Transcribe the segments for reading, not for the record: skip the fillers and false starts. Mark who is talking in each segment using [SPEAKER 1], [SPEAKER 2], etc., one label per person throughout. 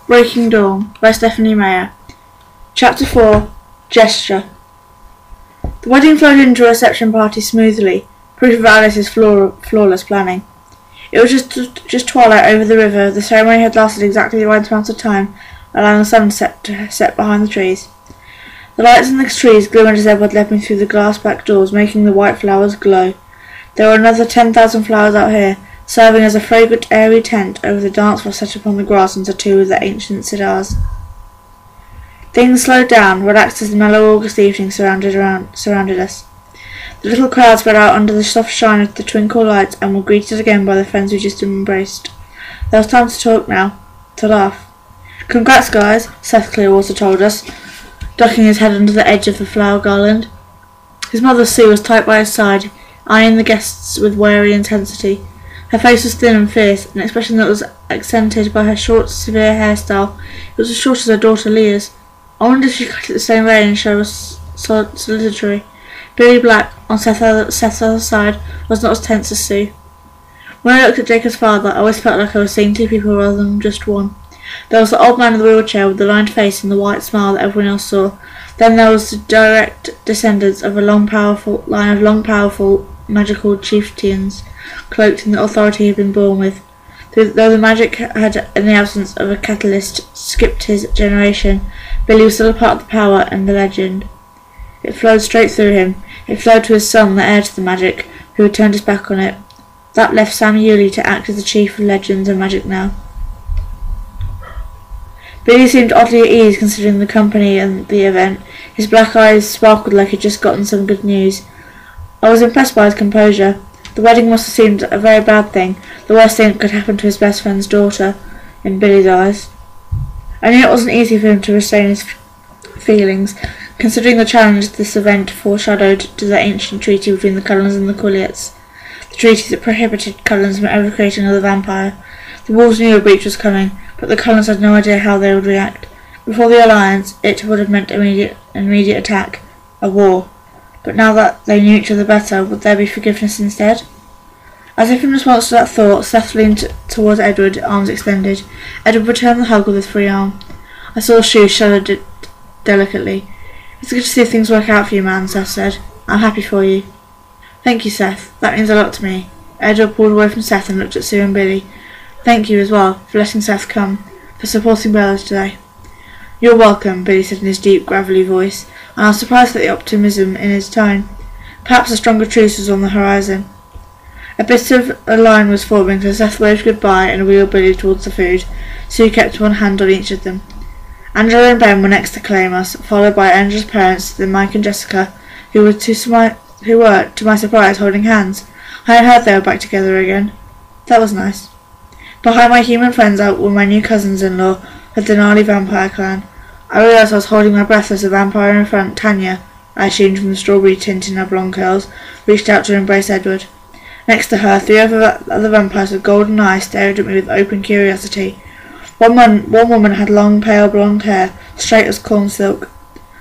[SPEAKER 1] Breaking Dawn by Stephanie Meyer. Chapter 4. Gesture. The wedding flowed into a reception party smoothly, proof of Alice's flawless planning. It was just twilight over the river. The ceremony had lasted exactly the right amount of time, allowing the sun to set behind the trees. The lights in the trees glimmered as Edward led me through the glass back doors, making the white flowers glow. There were another 10,000 flowers out here, serving as a fragrant, airy tent over the dance floor set upon the grass under two of the ancient cedars. Things slowed down, relaxed as the mellow August evening surrounded us. The little crowd spread out under the soft shine of the twinkle lights and were greeted again by the friends we just embraced. There was time to talk now, to laugh. "Congrats, guys," Seth Clearwater told us, ducking his head under the edge of the flower garland. His mother Sue was tight by his side, eyeing the guests with wary intensity. Her face was thin and fierce, an expression that was accented by her short, severe hairstyle. It was as short as her daughter Leah's. I wondered if she cut it the same way and show was solitary. Billy Black, on Seth's other side, was not as tense as Sue. When I looked at Jacob's father, I always felt like I was seeing two people rather than just one. There was the old man in the wheelchair with the lined face and the white smile that everyone else saw. Then there was the direct descendants of a line of long, powerful, magical chieftains, cloaked in the authority he had been born with. Though the magic had, in the absence of a catalyst, skipped his generation, Billy was still a part of the power and the legend. It flowed straight through him. It flowed to his son, the heir to the magic, who had turned his back on it. That left Sam Yulee to act as the chief of legends and magic now. Billy seemed oddly at ease considering the company and the event. His black eyes sparkled like he'd just gotten some good news. I was impressed by his composure. The wedding must have seemed a very bad thing, the worst thing that could happen to his best friend's daughter, in Billy's eyes. I knew it wasn't easy for him to restrain his feelings, considering the challenge this event foreshadowed to the ancient treaty between the Cullens and the Quillets, the treaty that prohibited Cullens from ever creating another vampire. The Wolves knew a breach was coming, but the Cullens had no idea how they would react. Before the alliance, it would have meant immediate attack, a war. But now that they knew each other better, would there be forgiveness instead? As if in response to that thought, Seth leaned towards Edward, arms extended. Edward returned the hug with his free arm. I saw Sue shudder delicately. "It's good to see things work out for you, man," Seth said. "I'm happy for you." "Thank you, Seth. That means a lot to me." Edward pulled away from Seth and looked at Sue and Billy. "Thank you as well, for letting Seth come, for supporting Bella today." "You're welcome," Billy said in his deep, gravelly voice, and I was surprised at the optimism in his tone. Perhaps a stronger truce was on the horizon. A bit of a line was forming, so Seth waved goodbye and wheeled Billy towards the food. Sue kept one hand on each of them. Angela and Ben were next to claim us, followed by Angela's parents, then Mike and Jessica, who were, to my surprise, holding hands. I had heard they were back together again. That was nice. Behind my human friends out were my new cousins-in-law of the gnarly vampire clan. I realised I was holding my breath as the vampire in front, Tanya, I assumed from the strawberry tint in her blonde curls, reached out to embrace Edward. Next to her, three other vampires with golden eyes stared at me with open curiosity. One woman had long, pale blonde hair, straight as corn silk.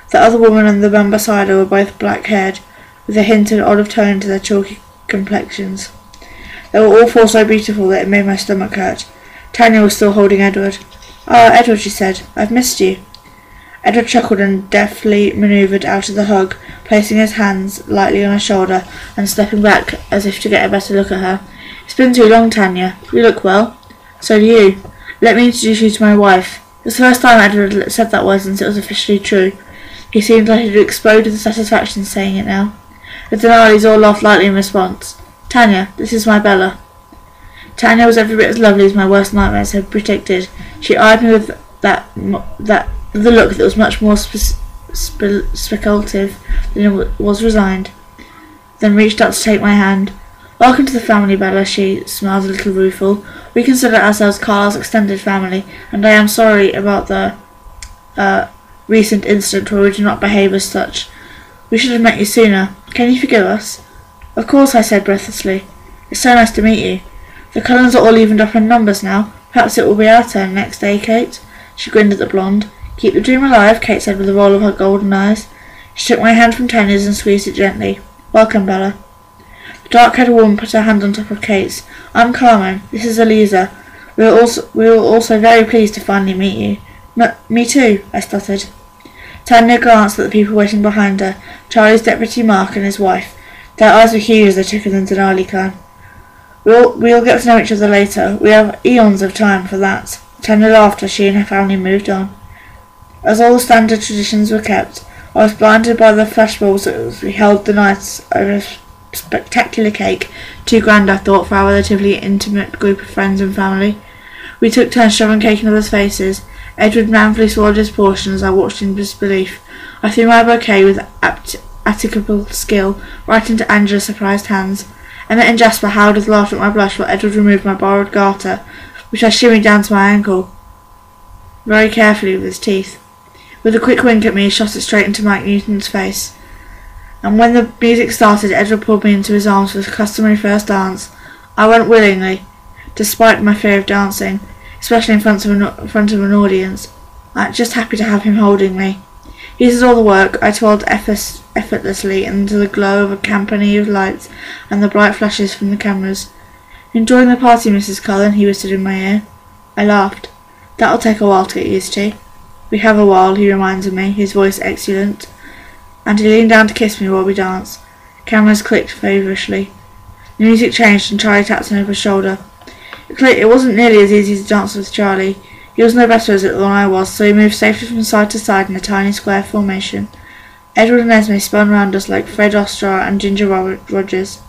[SPEAKER 1] The other woman and the man beside her were both black-haired, with a hint of olive tone to their chalky complexions. They were all four so beautiful that it made my stomach hurt. Tanya was still holding Edward. "Ah, Edward," she said, "I've missed you." Edward chuckled and deftly manoeuvred out of the hug, placing his hands lightly on her shoulder and stepping back as if to get a better look at her. "It's been too long, Tanya. You look well." "So do you. Let me introduce you to my wife." It was the first time Edward had said that word since it was officially true. He seemed like he'd exploded with satisfaction saying it now. The Denali's all laughed lightly in response. "Tanya, this is my Bella." Tanya was every bit as lovely as my worst nightmares had predicted. She eyed me with the look that was much more speculative than it was resigned, then reached out to take my hand. "Welcome to the family, Bella," she smiled a little rueful. "We consider ourselves Carl's extended family, and I am sorry about the recent incident where we did not behave as such. We should have met you sooner. Can you forgive us?" "Of course," I said breathlessly. "It's so nice to meet you. The Cullens are all evened up in numbers now. Perhaps it will be our turn next, eh, Kate?" She grinned at the blonde. "Keep the dream alive," Kate said with a roll of her golden eyes. She took my hand from Tanya's and squeezed it gently. "Welcome, Bella." The dark-haired woman put her hand on top of Kate's. "I'm Carmen. This is Eliza. We were also very pleased to finally meet you. Me too, I stuttered. Tanya glanced at the people waiting behind her, Charlie's deputy Mark and his wife. Their eyes were huge as they took in the Denali clan. We'll get to know each other later. We have eons of time for that. Tanya laughed as she and her family moved on. As all the standard traditions were kept, I was blinded by the flashbulbs as we held the night over a spectacular cake, too grand, I thought, for our relatively intimate group of friends and family. We took turns shoving cake in others' faces. Edward manfully swallowed his portion as I watched in disbelief. I threw my bouquet with atypical skill right into Angela's surprised hands. Emmett and Jasper howled with laughter at my blush while Edward removed my borrowed garter, which I shimmied down to my ankle, very carefully with his teeth. With a quick wink at me, he shot it straight into Mike Newton's face. And when the music started, Edward pulled me into his arms for the customary first dance. I went willingly, despite my fear of dancing, especially in front of an audience. I'm just happy to have him holding me. He did all the work. I twirled effortlessly into the glow of a company of lights and the bright flashes from the cameras. Enjoying the party, Mrs. Cullen, he whispered in my ear. I laughed. That'll take a while to get used to. We have a while, he reminded me, his voice exultant, and he leaned down to kiss me while we danced. Cameras clicked feverishly. The music changed and Charlie tapped him over his shoulder. It wasn't nearly as easy to dance with Charlie. He was no better at it than I was, so he moved safely from side to side in a tiny square formation. Edward and Esme spun round us like Fred Astaire and Ginger Rogers.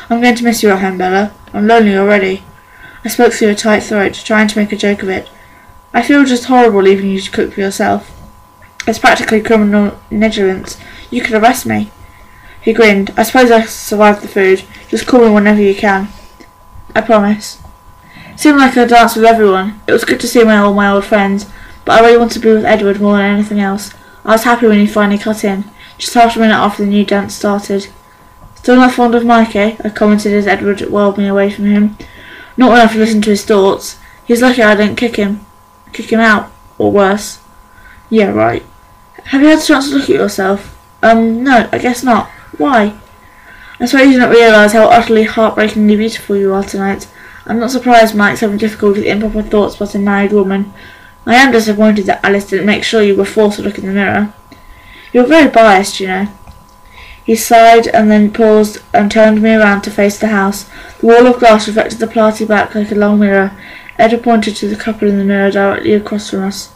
[SPEAKER 1] I'm going to miss you at home, Bella. I'm lonely already. I spoke through a tight throat, trying to make a joke of it. I feel just horrible leaving you to cook for yourself. It's practically criminal negligence. You could arrest me. He grinned. I suppose I survived the food. Just call me whenever you can. I promise. It seemed like I danced with everyone. It was good to see all my old friends, but I really wanted to be with Edward more than anything else. I was happy when he finally cut in, just half a minute after the new dance started. Still not fond of Mike, eh? I commented as Edward whirled me away from him. Not enough to listen to his thoughts. He's lucky I didn't kick him out, or worse. Yeah, right. Have you had a chance to look at yourself? No, I guess not. Why? I suppose you don't realise how utterly heartbreakingly beautiful you are tonight. I'm not surprised Mike's having difficulty with improper thoughts about a married woman. I am disappointed that Alice didn't make sure you were forced to look in the mirror. You're very biased, you know. He sighed and then paused and turned me around to face the house. The wall of glass reflected the party back like a long mirror. Edward pointed to the couple in the mirror directly across from us.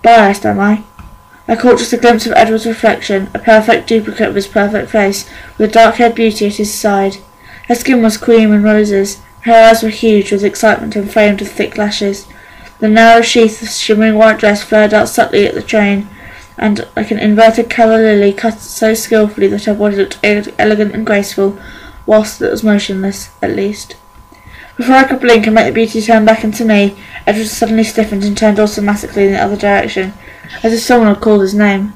[SPEAKER 1] Biased, am I? I caught just a glimpse of Edward's reflection, a perfect duplicate of his perfect face, with a dark-haired beauty at his side. Her skin was cream and roses. Her eyes were huge with excitement and framed with thick lashes. The narrow sheath of shimmering white dress flared out subtly at the train, and like an inverted colour lily cut so skillfully that her body looked elegant and graceful, whilst it was motionless, at least. Before I could blink and make the beauty turn back into me, Edward suddenly stiffened and turned automatically in the other direction, as if someone had called his name.